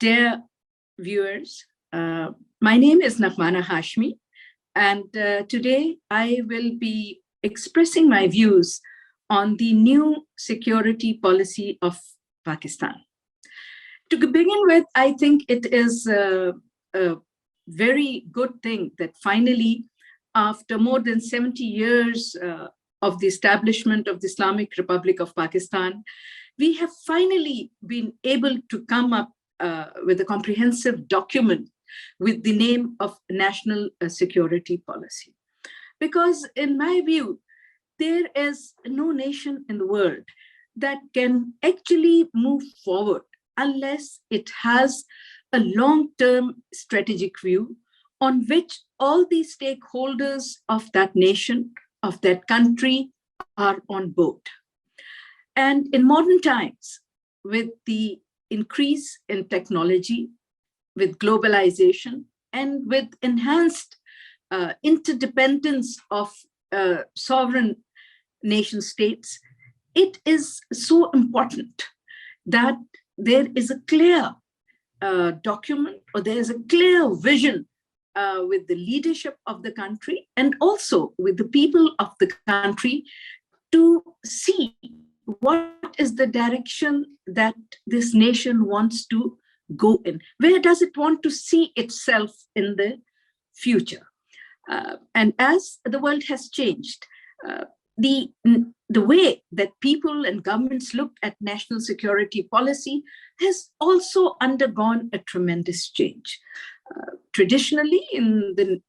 Dear viewers, my name is Naghmana Hashmi, and today I will be expressing my views on the new security policy of Pakistan. To begin with, I think it is a very good thing that finally, after more than 70 years of the establishment of the Islamic Republic of Pakistan, we have finally been able to come up with a comprehensive document with the name of National Security Policy. Because in my view, there is no nation in the world that can actually move forward unless it has a long-term strategic view on which all the stakeholders of that nation, of that country, are on board. And in modern times, with the increase in technology, with globalization, and with enhanced interdependence of sovereign nation states, it is so important that there is a clear document, or there is a clear vision with the leadership of the country and also with the people of the country to see what is the direction that this nation wants to go in. Where does it want to see itself in the future? And as the world has changed, the way that people and governments look at national security policy has also undergone a tremendous change. Traditionally, in the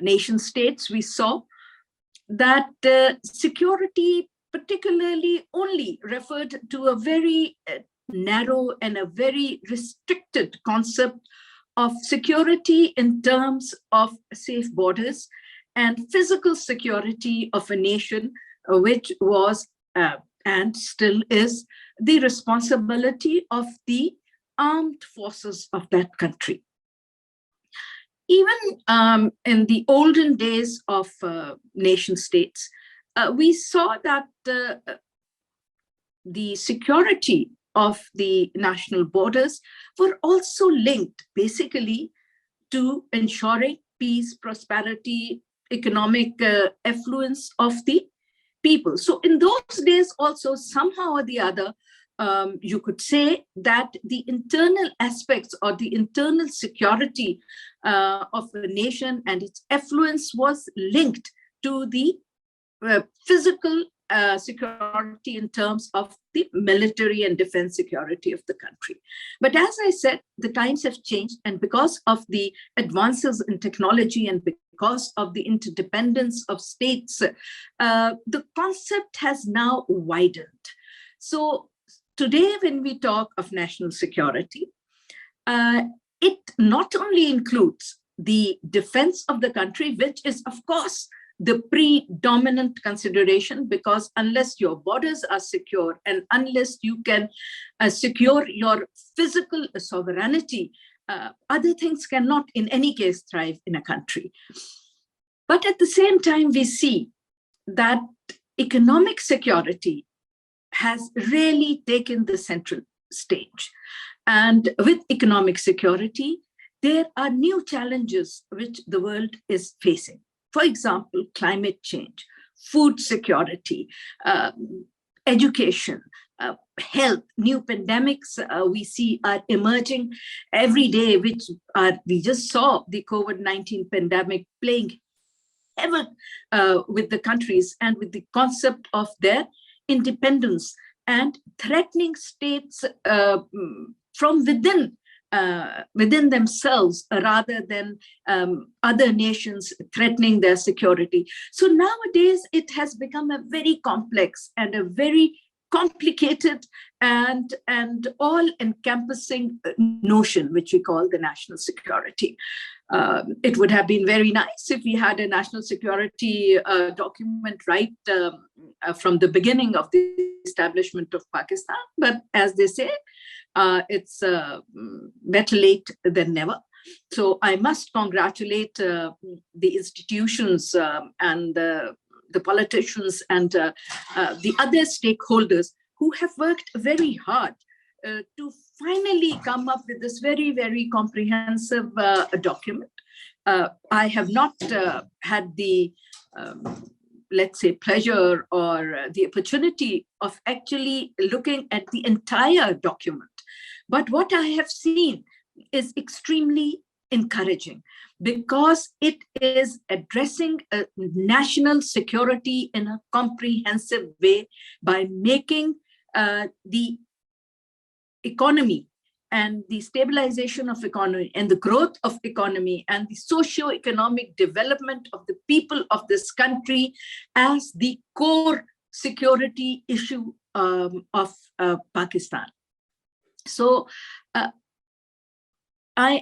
nation states, we saw that security particularly only referred to a very narrow and a very restricted concept of security in terms of safe borders and physical security of a nation, which was and still is the responsibility of the armed forces of that country. Even in the olden days of nation states, we saw that the security of the national borders were also linked basically to ensuring peace, prosperity, economic affluence of the people. So in those days also, somehow or the other, you could say that the internal aspects or the internal security of a nation and its affluence was linked to the physical security in terms of the military and defense security of the country. But as I said, the times have changed, and because of the advances in technology and because of the interdependence of states, the concept has now widened. So today, when we talk of national security, it not only includes the defense of the country, which is, of course, the predominant consideration, because unless your borders are secure and unless you can secure your physical sovereignty, other things cannot in any case thrive in a country. But at the same time, we see that economic security has really taken the central stage. And with economic security, there are new challenges which the world is facing. For example, climate change, food security, education, health, new pandemics we see are emerging every day, which we just saw the COVID-19 pandemic playing havoc with the countries and with the concept of their independence and threatening states from within themselves rather than other nations threatening their security. So nowadays it has become a very complex and a very complicated and all-encompassing notion, which we call the national security. It would have been very nice if we had a national security document right from the beginning of the establishment of Pakistan. But as they say, it's better late than never. So I must congratulate the institutions and the politicians and the other stakeholders who have worked very hard to finally come up with this very, very comprehensive document. I have not had the, let's say, pleasure or the opportunity of actually looking at the entire document. But what I have seen is extremely encouraging, because it is addressing national security in a comprehensive way by making the economy and the stabilization of economy and the growth of economy and the socio-economic development of the people of this country as the core security issue of Pakistan. So I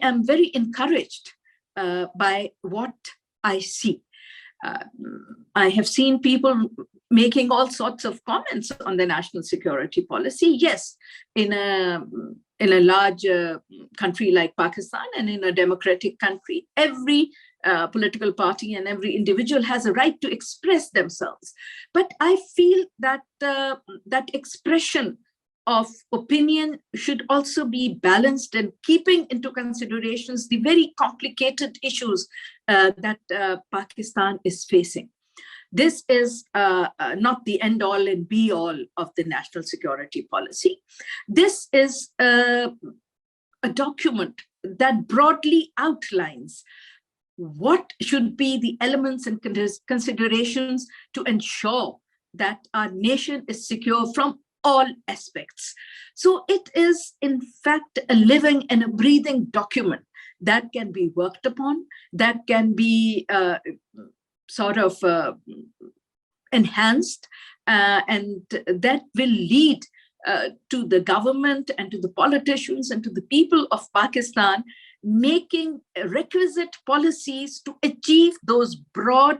am very encouraged by what I see. I have seen people making all sorts of comments on the national security policy. Yes, in a large country like Pakistan and in a democratic country, every political party and every individual has a right to express themselves. But I feel that that expression of opinion should also be balanced and keeping into considerations the very complicated issues that Pakistan is facing. This is not the end all and be all of the national security policy. This is a document that broadly outlines what should be the elements and considerations to ensure that our nation is secure from all aspects. So it is, in fact, a living and a breathing document that can be worked upon, that can be sort of enhanced, and that will lead to the government and to the politicians and to the people of Pakistan making requisite policies to achieve those broad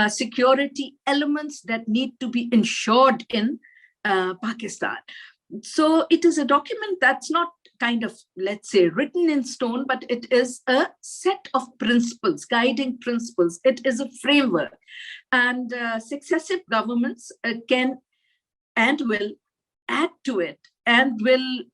security elements that need to be ensured in Pakistan. So it is a document that's not kind of, let's say, written in stone, but it is a set of principles, guiding principles. It is a framework, and successive governments can and will add to it and will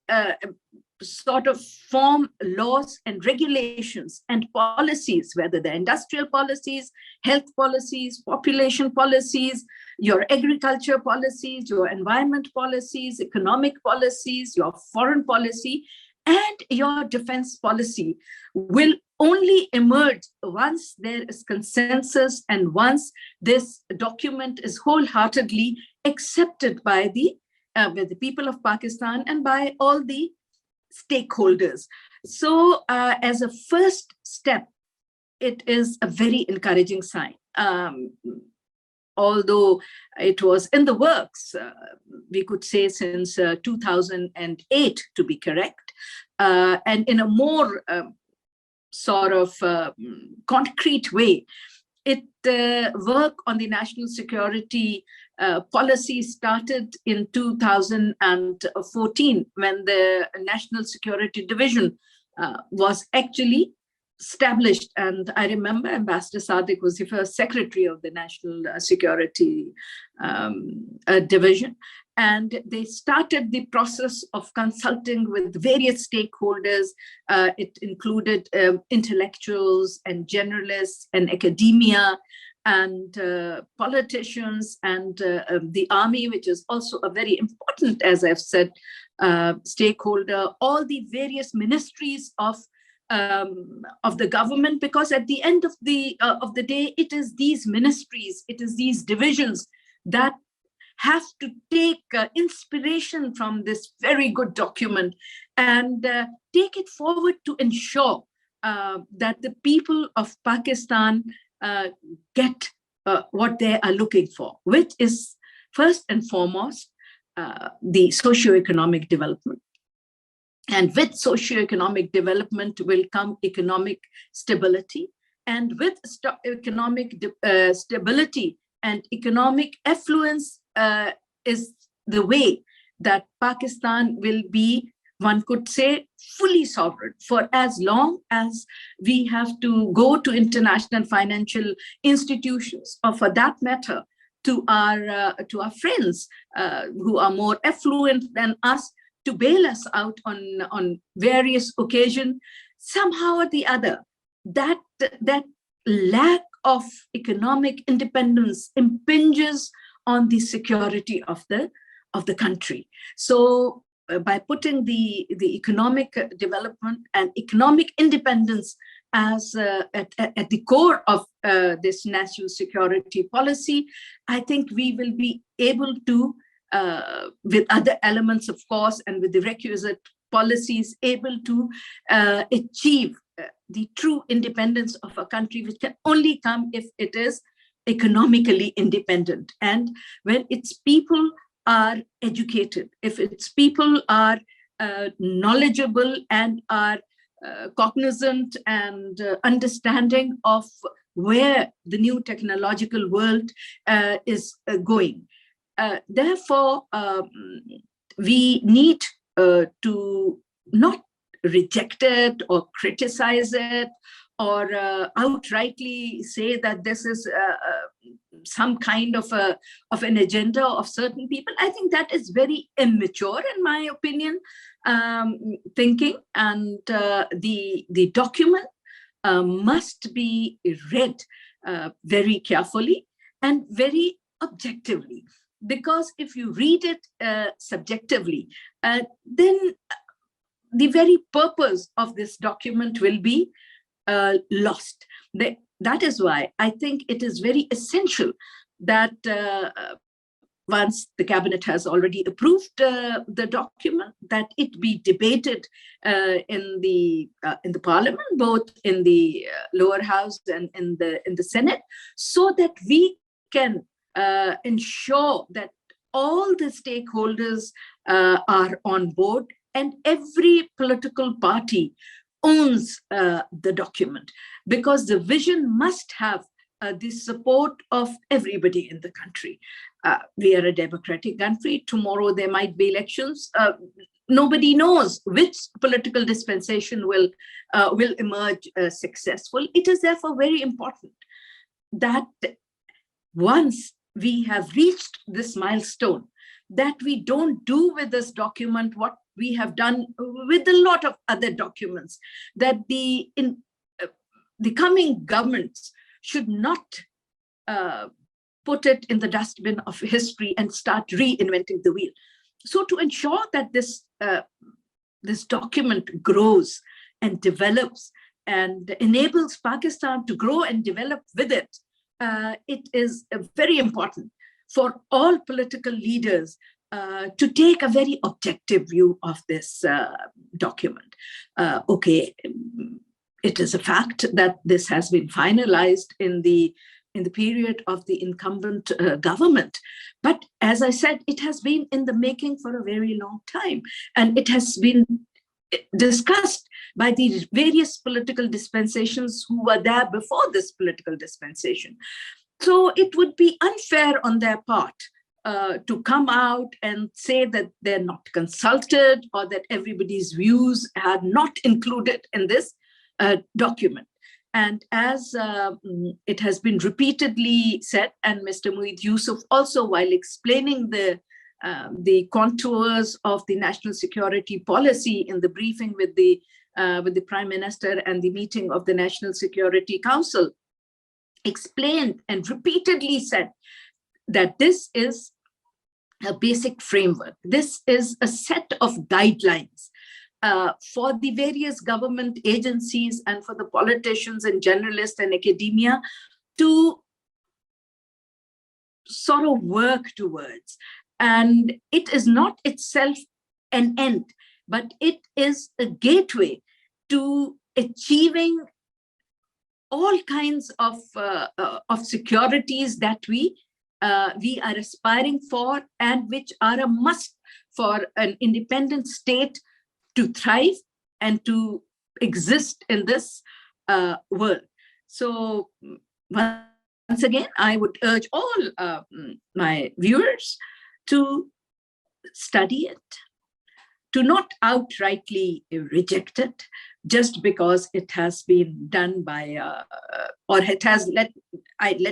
sort of form laws and regulations and policies, whether they're industrial policies, health policies, population policies, your agriculture policies, your environment policies, economic policies, your foreign policy, and your defense policy will only emerge once there is consensus and once this document is wholeheartedly accepted by the people of Pakistan and by all the stakeholders. So as a first step, it is a very encouraging sign. Although it was in the works, we could say since 2008 to be correct, and in a more sort of concrete way, it work on the national security policy started in 2014 when the National Security Division was actually established. And I remember Ambassador Sadiq was the first secretary of the National Security Division. And they started the process of consulting with various stakeholders. It included intellectuals and generalists and academia and politicians and the army, which is also a very important, as I've said, stakeholder, all the various ministries of the government, because at the end of the day, it is these ministries, it is these divisions that have to take inspiration from this very good document and take it forward to ensure that the people of Pakistan get what they are looking for, which is first and foremost the socio-economic development. And with socio-economic development will come economic stability. And with economic stability and economic affluence is the way that Pakistan will be, one could say, fully sovereign. For as long as we have to go to international financial institutions, or for that matter, to our friends who are more affluent than us, to bail us out on various occasions, somehow or the other, that lack of economic independence impinges on the security of the country. So by putting the economic development and economic independence as at the core of this national security policy, I think we will be able to, with other elements, of course, and with the requisite policies, able to achieve the true independence of a country, which can only come if it is economically independent. And when its people are educated, if its people are knowledgeable and are cognizant and understanding of where the new technological world is going. Therefore, we need to not reject it or criticize it or outrightly say that this is some kind of an agenda of certain people. I think that is very immature, in my opinion, thinking. And the document must be read very carefully and very objectively, because if you read it subjectively, then the very purpose of this document will be lost. That is why I think it is very essential that once the cabinet has already approved the document, that it be debated in the parliament, both in the lower house and in the Senate, so that we can ensure that all the stakeholders are on board and every political party owns the document, because the vision must have the support of everybody in the country. We are a democratic country. Tomorrow there might be elections. Nobody knows which political dispensation will emerge successful. It is therefore very important that once we have reached this milestone, that we don't do with this document what we have done with a lot of other documents, that the coming governments should not put it in the dustbin of history and start reinventing the wheel. So to ensure that this document grows and develops and enables Pakistan to grow and develop with it, it is very important for all political leaders to take a very objective view of this document. Okay, it is a fact that this has been finalized in the period of the incumbent government. But as I said, it has been in the making for a very long time, and it has been discussed by the various political dispensations who were there before this political dispensation. So it would be unfair on their part to come out and say that they're not consulted or that everybody's views are not included in this document. And as it has been repeatedly said, and Mr. Mueed Yusuf also, while explaining the contours of the national security policy in the briefing with the Prime Minister and the meeting of the National Security Council, explained and repeatedly said that this is a basic framework. This is a set of guidelines for the various government agencies and for the politicians and journalists and academia to sort of work towards. And it is not itself an end, but it is a gateway to achieving all kinds of securities that we are aspiring for and which are a must for an independent state to thrive and to exist in this world. So once again, I would urge all my viewers to study it, to not outrightly reject it just because it has been done by, or it has, let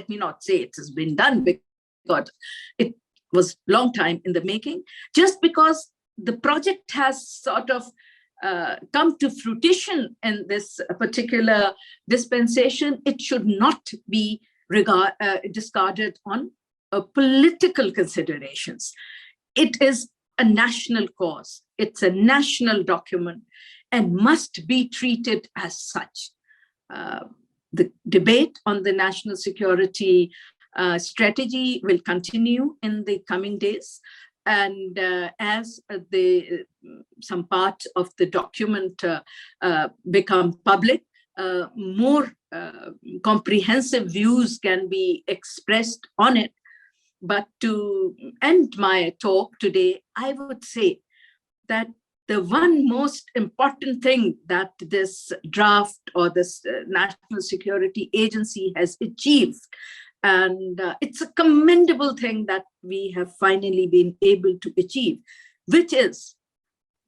me not say it has been done because it was long time in the making, just because the project has sort of come to fruition in this particular dispensation, it should not be discarded on political considerations. It is a national cause. It's a national document and must be treated as such. The debate on the national security strategy will continue in the coming days. And as some part of the document become public, more comprehensive views can be expressed on it. But to end my talk today, I would say that the one most important thing that this draft or this National Security Agency has achieved, and it's a commendable thing that we have finally been able to achieve, which is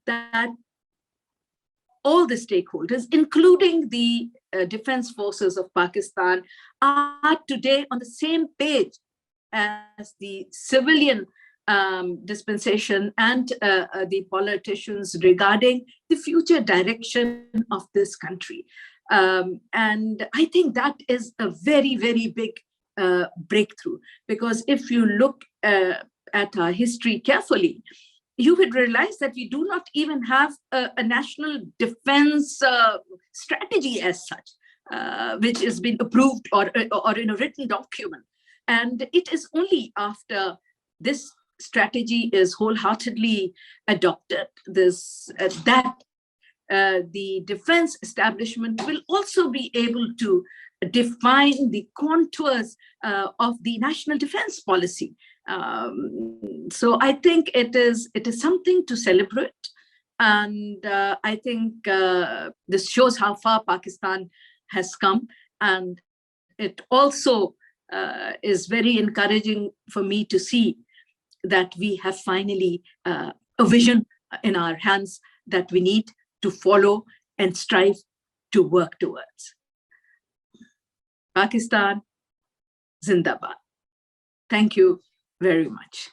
that all the stakeholders, including the defense forces of Pakistan, are today on the same page as the civilian dispensation and the politicians regarding the future direction of this country. And I think that is a very, very big breakthrough, because if you look at our history carefully, you would realize that we do not even have a national defense strategy as such, which has been approved or in a written document. And it is only after this strategy is wholeheartedly adopted that the defense establishment will also be able to define the contours of the national defense policy. So I think it is something to celebrate. And I think this shows how far Pakistan has come. And it also is very encouraging for me to see that we have finally a vision in our hands that we need to follow and strive to work towards. Pakistan, Zindabad. Thank you very much.